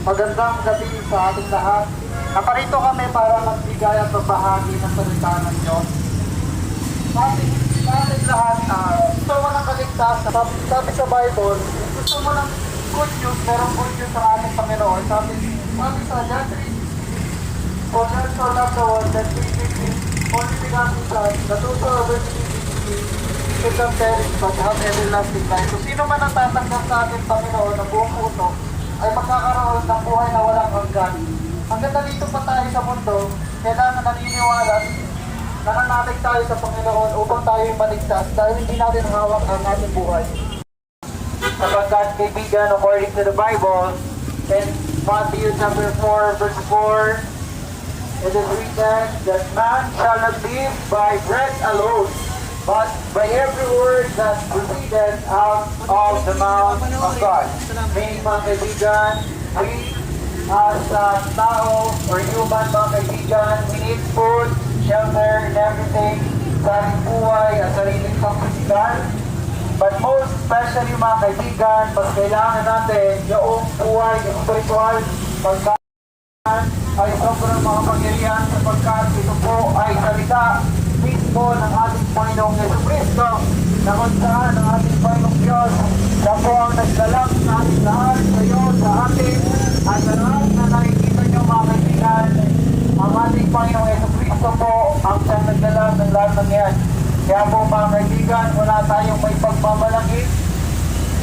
Magandang gabi sa ating lahat. Naparito kami para magbigay at magbahagi ng salita ng Diyos. Sa ating lahat, gusto mo ng kaligtasan. Sabi sa Bible, gusto mo ng good news, merong good news sa ating Panginoon. Sabi sa John 3, for God so loved the world that He gave His only begotten Son, that whosoever believes should not perish but have everlasting life. So sino man ang tatanggap sa ating Panginoon ng buong puso, ay magkakaroon ng buhay na walang hanggan. Hanggang nandito pa tayo sa mundo, kailangan naniniwala, nananalig tayo sa Panginoon upang tayo maligtas dahil hindi natin hawak ang ating buhay. Sapagkat kaibigan, according to the Bible, in Matthew chapter 4, verse 4, it is written that man shall not live by bread alone, but by every word that proceeded out of the mouth of God. Meaning mga kaibigan, we as tao or human mga kaibigan, we need food, shelter, and everything, sariling buhay at sariling pang-physical. But most especially mga kaibigan, mas kailangan natin yung buhay, yung spiritual, pagkaan ay sobrang makapangyarihan sapagkat ito po ay salita mismo ng ating Panginoong Jesucristo na kung saan ang ating Panginoong Diyos na po ang nagdalang sa ating lahat ngayon sa atin at sa lahat na nakikita nyo mga kaibigan, ang ating Panginoong Jesucristo po ang siyang nagdalang ng lahat ng yan. Kaya po mga kaibigan, wala tayong may pagmamalaki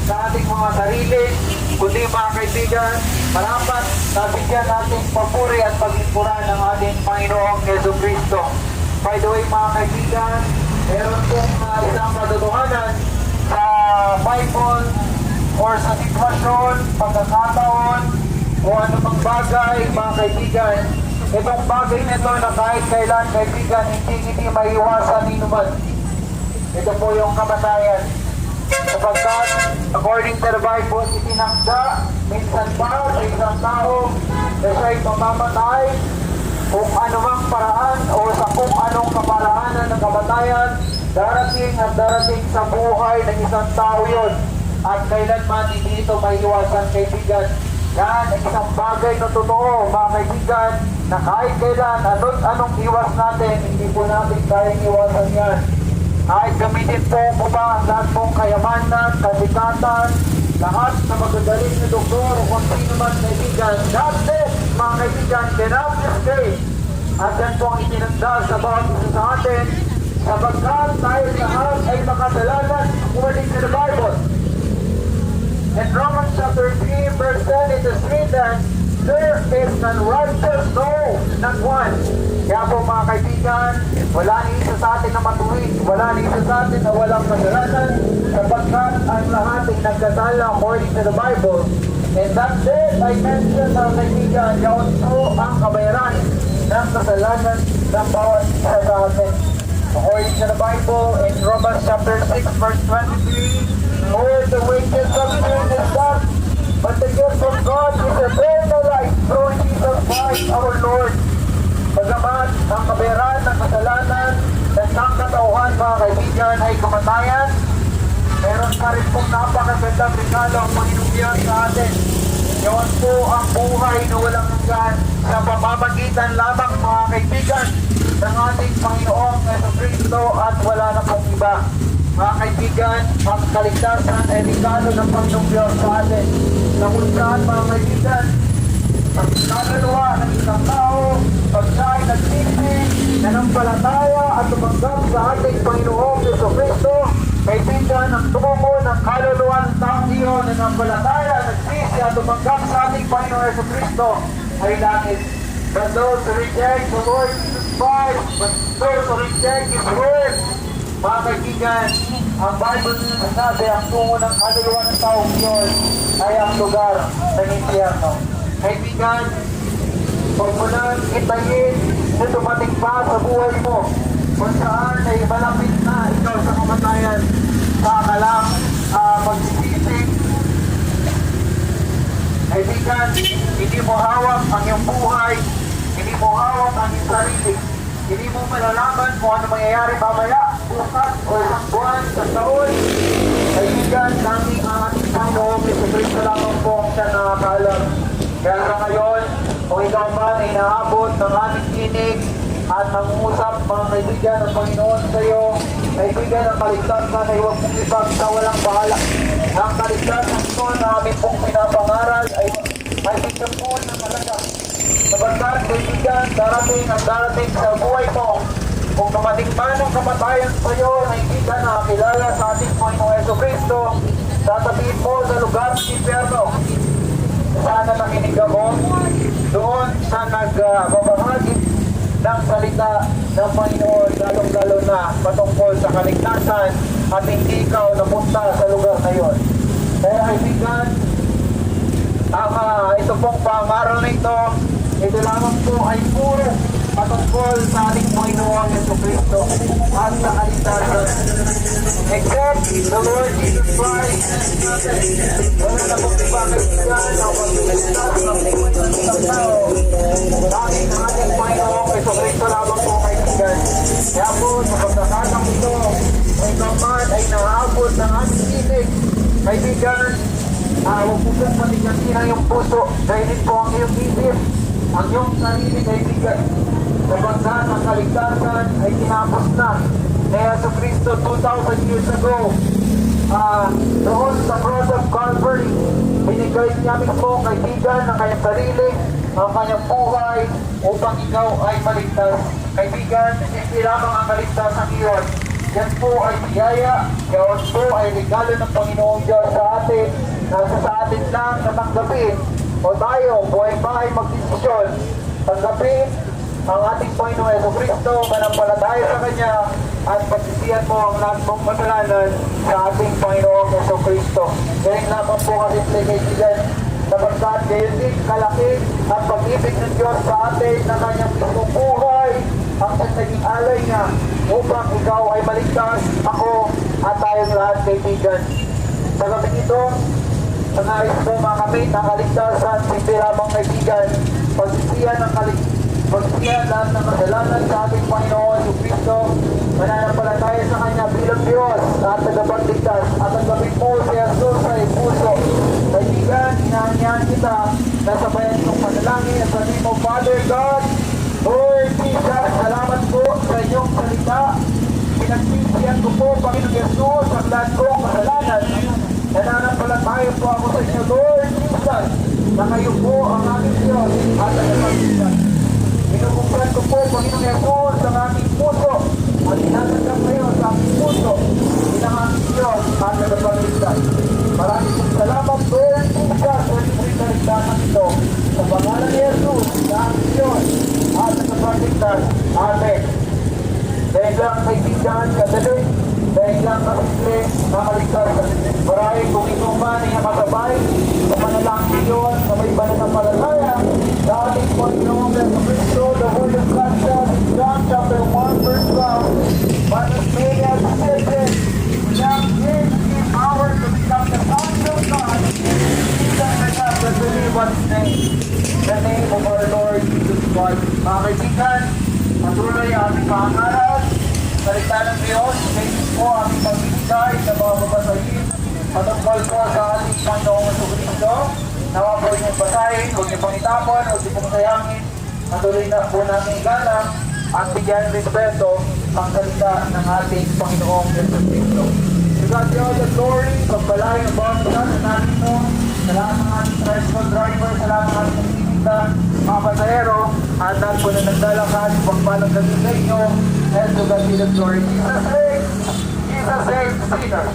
sa ating mga sarili, kundi mga kaibigan, marapat nabigyan natin papuri at paglipuran ng ating Panginoong Jesucristo. By the way mga kaibigan, meron pong isang katotohanan sa Bible or sa sitwasyon, pagkakataon o anumang bagay mga kaibigan. Itong bagay nito na kahit kailan kaibigan hindi maiwasan ni naman. Ito po yung kamatayan. Sapagkat according to the Bible, itinakda minsan pa sa isang tao na siya'y mamamatay kung anumang paraan o sa kung anong kaparaanan ng kamatayan, darating at darating sa buhay ng isang tao yun. At kailanman hindi ito maiwasan kaibigan. Yan ay isang bagay na totoo mga kaibigan, na kahit kailan anong iwas natin, hindi po natin kayang iwasan yan. Kahit gamitin po ba ang lahat pong kayamanan, kasikatan, lahat na magagaling na doktor o kung sino man kaibigan, that this, mga kaibigan, cannot escape. At yan po ang itinagda sa bawat isa sa atin, sapagkat tayo lahat ay makasalanan according to the Bible. In Romans chapter 3, verse 10, it is written, there is none righteous, no, not one. Kaya po mga kaibigan, wala ni isa sa atin na matuwid, wala ni isa sa atin na walang kasalanan, sapagkat ang lahat ay nagkasala according to the Bible. And that day, I mentioned mga kaibigan, yaon po ang kabayaran ng kasalanan ng bawat isa sa atin. According to the Bible, in Romans chapter 6, verse 23, for the wages of sin is death, but the gift of God is eternal life through Jesus Christ our Lord. Bagamat ang kabayaran ng kasalanan at ng katauhan mga kaibigan ay kamatayan, meron pa rin pong napakagandang regalo ang Panginoong Diyos sa atin. Yun po ang buhay na walang hanggan sa pamamagitan lamang mga kaibigan ng ating Panginoong Jesucristo at wala na pong iba. Mga kaibigan, ang kaligtasan ay regalo ng Panginoong Diyos sa atin. Na kung saan mga kaibigan, ang kaluluwa ng isang tao, pag siya ay nagsisi, nanampalataya at tumanggap sa ating Panginoong Jesucristo, kaibigan, ang tungo ng kaluluwa ng taong iyon, nanampalataya, nagsisi at tumanggap sa ating Panginoong Jesucristo ay langit. But those who reject the Lord Jesus Christ, but those who reject His Word, mga kaibigan, ang Bible nila sinasabi, ang tungo ng kaluluwa ng taong iyon ay ang lugar ng impyerno. Kaibigan, huwag mo nang itayin na dumating pa sa buhay mo kung saan ay malapit na ikaw sa kamatayan, saka ka lang magsisisig. Kaibigan, hindi mo hawak ang iyong buhay, hindi mo hawak ang iyong sarili, hindi mo malalaman kung ano mangyayari mamaya, bukas o isang buwan, sa taon. Kaibigan, namin ang ating Panginoong Jesucristo lamang po ang siya nakakaalam. Kaya sa ngayon, kung ikaw man ay naabot ng aming tinig at nangungusap mga kaibigan ng Panginoon sa iyo, kaibigan ng kaligtasan ay huwag mong ipagsa walang bahala. Ang kaligtasan ito na aming pong pinapangaral ay bigyan po ng malaga. Sabagkat kaibigan, darating at darating sa buhay mo. Kung dumating man ang kamatayan sa iyo na hindi ka nakakilala sa ating Panginoong Jesucristo, tatabihin mo sa lugar ng impyerno. Sana nakinig ako doon sa nagbabahagi ng salita ng Panginoon, lalong-lalo na patungkol sa kaligtasan at hindi ikaw napunta sa lugar na yon. Kaya kaibigan, ito pong pangaral na ito lamang po ay puro patungkol sa ating Panginoon Jesucristo at sa kaligtasan. Except the Lord Jesus Christ, wala na pong ipagkaibigan ang pagkailigtas ng isang tao. Dahil ang ating Panginoon Jesucristo lamang po kaibigan. Kaya po sa pagkakatang ito, may kaman ay nahabot ng aming tinig. Kaibigan, huwag po pong patigasihan yung puso, dahil din po ang iyong isip, ang iyong sarili kaibigan. Sabagkat ang kaligtasan ay tinapos na ni Jesucristo 2,000 years ago. Doon sa cross of Calvary, binigay niya mismo kaibigan ng kanyang sarili, ang kanyang buhay upang ikaw ay maligtas. Kaibigan, hindi lamang ang kaligtasan iyon. Yan po ay biyaya, yan po ay regalo ng Panginoong Diyos sa atin. Nasa sa atin lang na tanggapin o tayo, buhay-bahay magdesisyon. Tanggapin ang ating Panginoong Jesucristo, manampalataya sa Kanya at pagsisihan mo ang lahat mong kasalanan sa ating Panginoong Jesucristo. Ganyan lamang po kasi kaibigan, sapagkat gayon din kalaki ang pag-ibig ng Diyos sa atin na Kanyang mismong buhay ang naging alay niya upang ikaw ay maligtas, ako at tayong lahat kaibigan. Sa gabi ito, sa nais po makamit ang kaligtasan, hindi lamang kaibigan, pagsisihan lahat ng kasalanan sa ating Panginoon Jesucristo, mananampalataya sa Kanya bilang Diyos at tagapagligtas at ang gawin mo si Jesus sa puso. Kaibigan, inaanyahan kita na sabayan itong panalangin at sabihin mo, Father God, Lord Jesus, salamat po sa iyong salita. Pinagsisihan ko po, Panginoon Jesus, ang lahat kong kasalanan. Nananampalataya po ako sa inyo, Lord Jesus, na kayo po ang aming Diyos at tagapagligtas. Pinubuksan ko po, Panginoon Jesus, ang aming puso at inatanggap kayo sa aming puso bilang aming Diyos at tagapagligtas. Maraming salamat, Lord Jesus, sa libreng kaligtasan ito. Sa pangalan ni Jesus, na aming Diyos at tagapagligtas. Amen. Dahil lang kaibigan, kadali, dahil lang kasimple, nakaligtasan. Maraming kung ito man ay nakasabay sa manalangin yun na may pananampalataya sa ating Panginoong Jesucristo, the Word of God says in John chapter 1 verse 12, but as many as accepted, we have given power to become the sons of God, even and not to believe on His name, the name of our Lord Jesus Christ. Mga kaibigan, patuloy ang aming pangaral, salita ng Diyos, kayo po aming pagbibigay sa mga babasahin, patungkol po sa ating Panginoong Jesucristo. Nawa po inyong basahin, huwag niyo pong itapon, huwag niyo pong sayangin. Patuloy na po namin igalang at bigyan respeto ang salita ng ating Panginoong Jesucristo. To God be all the glory, pagpalain ang bawat isa sa natin mo, sa lahat ng ating tricycle driver, sa lahat ng ating nagtitinda, mga pasahero, at lahat po na naglalakad, pagpalang gabi sa inyo, and to God be the glory. Jesus saves sinners.